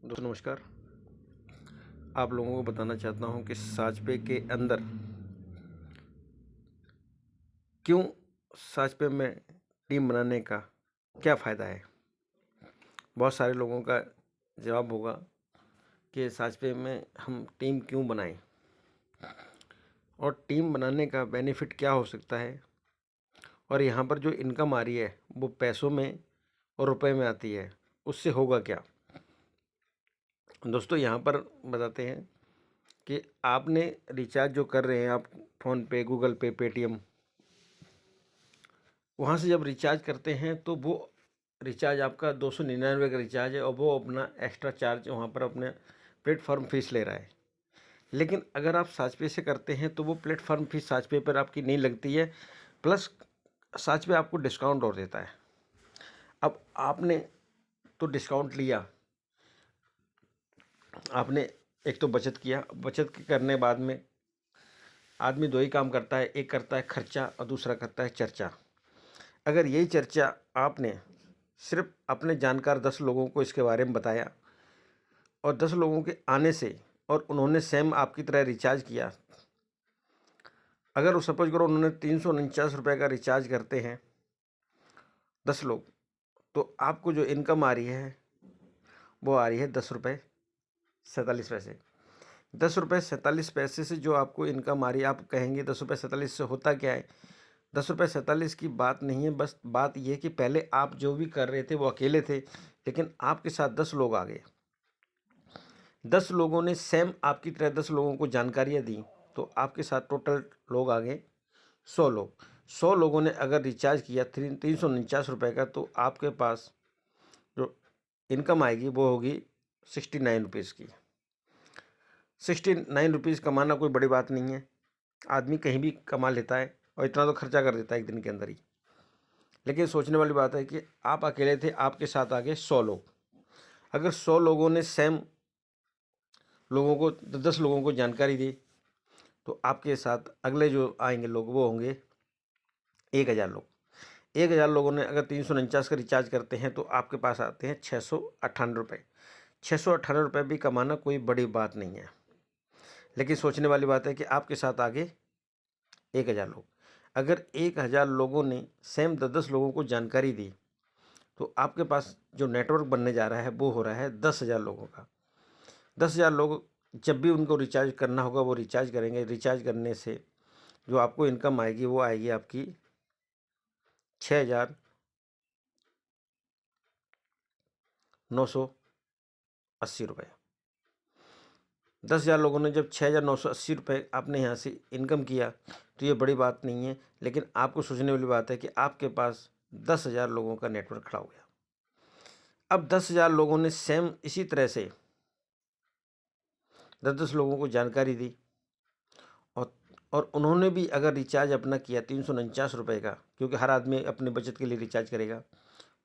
दोस्तों नमस्कार। आप लोगों को बताना चाहता हूं कि साजपे के अंदर क्यों साजपे में टीम बनाने का क्या फ़ायदा है। बहुत सारे लोगों का जवाब होगा कि साजपे में हम टीम क्यों बनाएं और टीम बनाने का बेनिफिट क्या हो सकता है और यहाँ पर जो इनकम आ रही है वो पैसों में और रुपए में आती है, उससे होगा क्या। दोस्तों यहाँ पर बताते हैं कि आपने रिचार्ज जो कर रहे हैं आप फ़ोन पे, गूगल पे, पेटीएम, वहाँ से जब रिचार्ज करते हैं तो वो रिचार्ज आपका 299 का रिचार्ज है और वो अपना एक्स्ट्रा चार्ज वहाँ पर अपने प्लेटफॉर्म फीस ले रहा है। लेकिन अगर आप साजपे से करते हैं तो वो प्लेटफॉर्म फीस साजपे पर आपकी नहीं लगती है, प्लस साजपे आपको डिस्काउंट और देता है। अब आपने तो डिस्काउंट लिया, आपने एक तो बचत किया, बचत करने बाद में आदमी दो ही काम करता है, एक करता है खर्चा और दूसरा करता है चर्चा। अगर यही चर्चा आपने सिर्फ अपने जानकार 10 लोगों को इसके बारे में बताया और 10 लोगों के आने से और उन्होंने सेम आपकी तरह रिचार्ज किया, अगर वो सपोज करो उन्होंने 349 रुपये का रिचार्ज करते हैं 10 लोग, तो आपको जो इनकम आ रही है वो आ रही है 10 रुपये 47 पैसे। 10 रुपये 47 पैसे से जो आपको इनकम आ रही है, आप कहेंगे 10 रुपये 47 से होता क्या है। 10 रुपये 47 की बात नहीं है, बस बात यह कि पहले आप जो भी कर रहे थे वो अकेले थे, लेकिन आपके साथ 10 लोग आ गए। 10 लोगों ने सेम आपकी तरह 10 लोगों को जानकारियाँ दी, तो आपके साथ टोटल लोग आ गए 100 लोग। 100 लोगों ने अगर रिचार्ज किया 349 रुपये का, तो आपके पास जो इनकम आएगी वो होगी 69 रुपीज़ की। 69 रुपीज़ कमाना कोई बड़ी बात नहीं है, आदमी कहीं भी कमा लेता है और इतना तो खर्चा कर देता है एक दिन के अंदर ही। लेकिन सोचने वाली बात है कि आप अकेले थे, आपके साथ आ गए 100 लोग। अगर 100 लोगों ने सेम लोगों को 10 लोगों को जानकारी दी, तो आपके साथ अगले जो आएंगे लोग वो होंगे 1000 लोग। 1000 लोगों ने अगर 349 का रिचार्ज करते हैं तो आपके पास आते हैं 658 रुपये। 658 रुपये भी कमाना कोई बड़ी बात नहीं है, लेकिन सोचने वाली बात है कि आपके साथ आगे 1000 लोग। अगर 1000 लोगों ने सेम 10 लोगों को जानकारी दी, तो आपके पास जो नेटवर्क बनने जा रहा है वो हो रहा है 10,000 लोगों का। 10,000 लोग जब भी उनको रिचार्ज करना होगा वो रिचार्ज करेंगे। रिचार्ज करने से जो आपको इनकम आएगी वो आएगी आपकी 6,980 रुपये। 10,000 लोगों ने जब 6,980 रुपये आपने यहाँ से इनकम किया, तो ये बड़ी बात नहीं है, लेकिन आपको सोचने वाली बात है कि आपके पास 10,000 लोगों का नेटवर्क खड़ा हो गया। अब 10,000 लोगों ने सेम इसी तरह से 10-10 लोगों को जानकारी दी और उन्होंने भी अगर रिचार्ज अपना किया 349 रुपये का, क्योंकि हर आदमी अपने बचत के लिए रिचार्ज करेगा,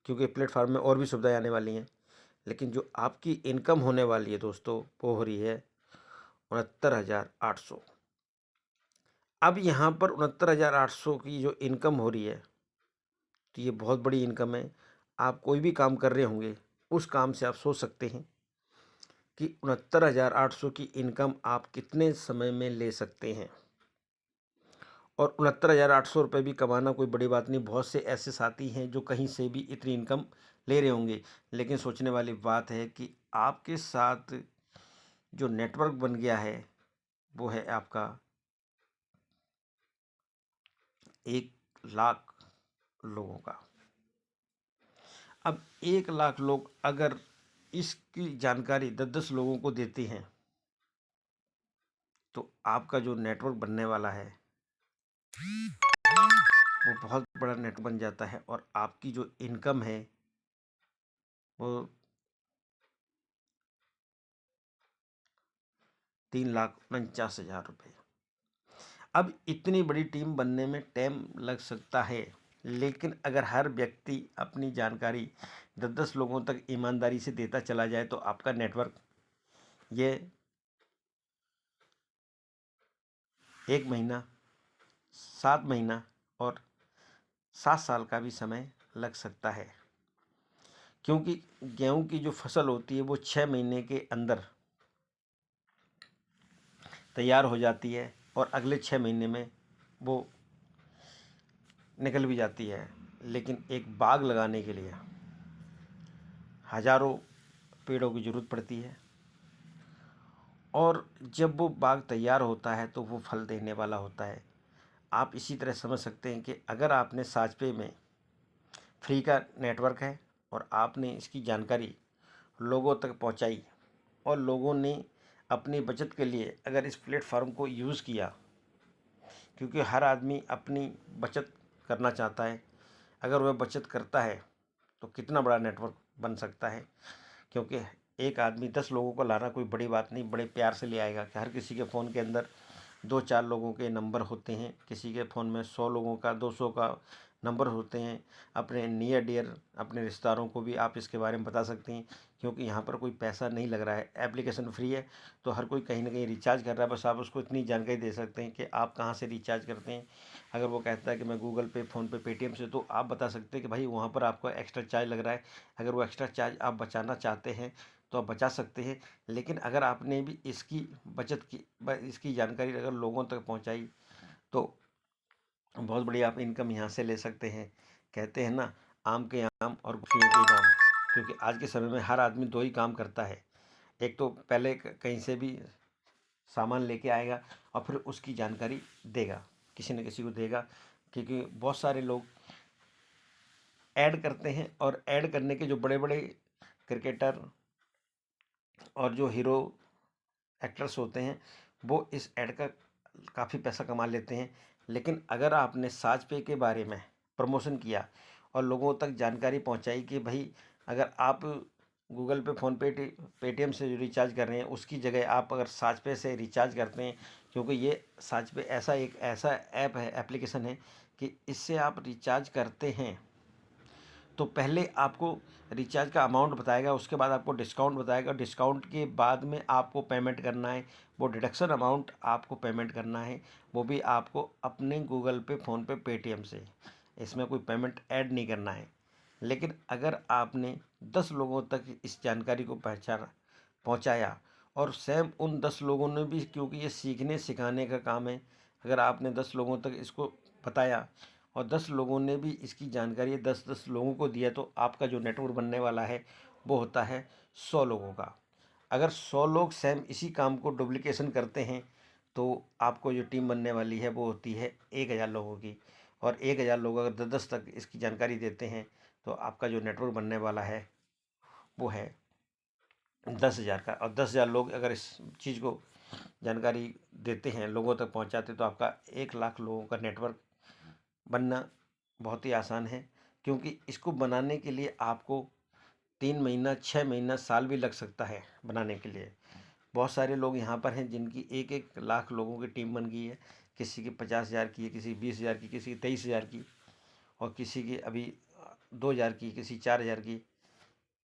क्योंकि प्लेटफार्म में और भी सुविधाएं आने वाली हैं। लेकिन जो आपकी इनकम होने वाली है दोस्तों, वो हो रही है 69,800। अब यहाँ पर 69,800 की जो इनकम हो रही है, तो ये बहुत बड़ी इनकम है। आप कोई भी काम कर रहे होंगे, उस काम से आप सोच सकते हैं कि 69,800 की इनकम आप कितने समय में ले सकते हैं। और 69,800 रुपये भी कमाना कोई बड़ी बात नहीं। बहुत से ऐसे साथी हैं जो कहीं से भी इतनी इनकम ले रहे होंगे, लेकिन सोचने वाली बात है कि आपके साथ जो नेटवर्क बन गया है वो है आपका 1,00,000 लोगों का। अब 1,00,000 लोग अगर इसकी जानकारी 10-10 लोगों को देते हैं, तो आपका जो नेटवर्क बनने वाला है वो बहुत बड़ा नेटवर्क बन जाता है और आपकी जो इनकम है वो 3,49,000 रुपये। अब इतनी बड़ी टीम बनने में टाइम लग सकता है, लेकिन अगर हर व्यक्ति अपनी जानकारी 10-10 लोगों तक ईमानदारी से देता चला जाए, तो आपका नेटवर्क ये 1 महीना, 7 महीना और 7 साल का भी समय लग सकता है। क्योंकि गेहूं की जो फसल होती है वो 6 महीने के अंदर तैयार हो जाती है और अगले 6 महीने में वो निकल भी जाती है। लेकिन एक बाग लगाने के लिए हज़ारों पेड़ों की ज़रूरत पड़ती है और जब वो बाग तैयार होता है तो वो फल देने वाला होता है। आप इसी तरह समझ सकते हैं कि अगर आपने साजपे में फ्री का नेटवर्क है और आपने इसकी जानकारी लोगों तक पहुंचाई और लोगों ने अपनी बचत के लिए अगर इस प्लेटफॉर्म को यूज़ किया, क्योंकि हर आदमी अपनी बचत करना चाहता है, अगर वह बचत करता है तो कितना बड़ा नेटवर्क बन सकता है। क्योंकि एक आदमी 10 लोगों को लाना कोई बड़ी बात नहीं, बड़े प्यार से ले आएगा कि हर किसी के फ़ोन के अंदर 2-4 लोगों के नंबर होते हैं, किसी के फ़ोन में 100 लोगों का 200 का नंबर होते हैं। अपने नियर डियर अपने रिश्तेदारों को भी आप इसके बारे में बता सकते हैं, क्योंकि यहाँ पर कोई पैसा नहीं लग रहा है, एप्लीकेशन फ्री है तो हर कोई कहीं ना कहीं रिचार्ज कर रहा है। बस आप उसको इतनी जानकारी दे सकते हैं कि आप कहाँ से रिचार्ज करते हैं। अगर वो कहता है कि मैं गूगल पे, फ़ोनपे, पेटीएम से, तो आप बता सकते हैं कि भाई वहाँ पर आपको एक्स्ट्रा चार्ज लग रहा है। अगर वो एक्स्ट्रा चार्ज आप बचाना चाहते हैं तो आप बचा सकते हैं। लेकिन अगर आपने भी इसकी बचत की, इसकी जानकारी अगर लोगों तक पहुंचाई तो बहुत बड़ी आप इनकम यहाँ से ले सकते हैं। कहते हैं ना, आम के आम और गुठलियों के दाम। क्योंकि आज के समय में हर आदमी 2 ही काम करता है। एक तो पहले कहीं से भी सामान लेके आएगा और फिर उसकी जानकारी देगा, किसी न किसी को देगा। क्योंकि बहुत सारे लोग ऐड करते हैं और ऐड करने के जो बड़े बड़े क्रिकेटर और जो हीरो एक्टर्स होते हैं वो इस ऐड का काफ़ी पैसा कमा लेते हैं। लेकिन अगर आपने साज पे के बारे में प्रमोशन किया और लोगों तक जानकारी पहुंचाई कि भाई अगर आप गूगल पे, फ़ोन पे, पेटीएम से जो रिचार्ज कर रहे हैं उसकी जगह आप अगर साज पे से रिचार्ज करते हैं, क्योंकि ये साज पे ऐसा ऐप है, एप्लीकेशन है कि इससे आप रिचार्ज करते हैं तो पहले आपको रिचार्ज का अमाउंट बताएगा, उसके बाद आपको डिस्काउंट बताएगा, डिस्काउंट के बाद में आपको पेमेंट करना है। वो डिडक्शन अमाउंट आपको पेमेंट करना है, वो भी आपको अपने गूगल पे, फ़ोन पे, पेटीएम से। इसमें कोई पेमेंट ऐड नहीं करना है। लेकिन अगर आपने 10 लोगों तक इस जानकारी को पहुंचाया और सेम उन 10 लोगों ने भी, क्योंकि ये सीखने सिखाने का काम है, अगर आपने 10 लोगों तक इसको बताया और 10 लोगों ने भी इसकी जानकारी 10-10 लोगों को दिया तो आपका जो नेटवर्क बनने वाला है वो होता है 100 लोगों का। अगर 100 लोग सेम इसी काम को डुप्लीकेशन करते हैं तो आपको जो टीम बनने वाली है वो होती है 1000 लोगों की। और 1000 लोग अगर 10-10 तक इसकी जानकारी देते हैं तो आपका जो नेटवर्क बनने वाला है वो है 10,000 का। और 10,000 लोग अगर इस चीज़ को जानकारी देते हैं, लोगों तक पहुंचाते, तो आपका 1 लाख लोगों का नेटवर्क बनना बहुत ही आसान है। क्योंकि इसको बनाने के लिए आपको 3 महीना, 6 महीना, साल भी लग सकता है बनाने के लिए। बहुत सारे लोग यहाँ पर हैं जिनकी 1-1 लाख लोगों की टीम बन गई है। किसी की 50,000 की है, किसी की 20,000 की, किसी की 23,000 की, और किसी की अभी 2,000 की, किसी 4,000 की।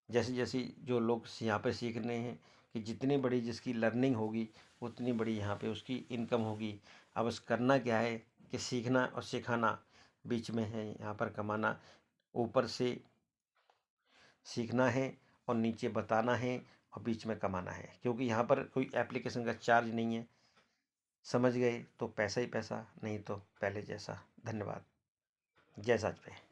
जैसी जैसी जो लोग यहाँ पे सीख रहे हैं कि जितनी बड़ी जिसकी लर्निंग होगी उतनी बड़ी यहाँ पे उसकी इनकम होगी। अब बस करना क्या है कि सीखना और सिखाना बीच में है, यहाँ पर कमाना। ऊपर से सीखना है और नीचे बताना है और बीच में कमाना है। क्योंकि यहाँ पर कोई एप्लीकेशन का चार्ज नहीं है। समझ गए तो पैसा ही पैसा, नहीं तो पहले जैसा। धन्यवाद। जय साजपे।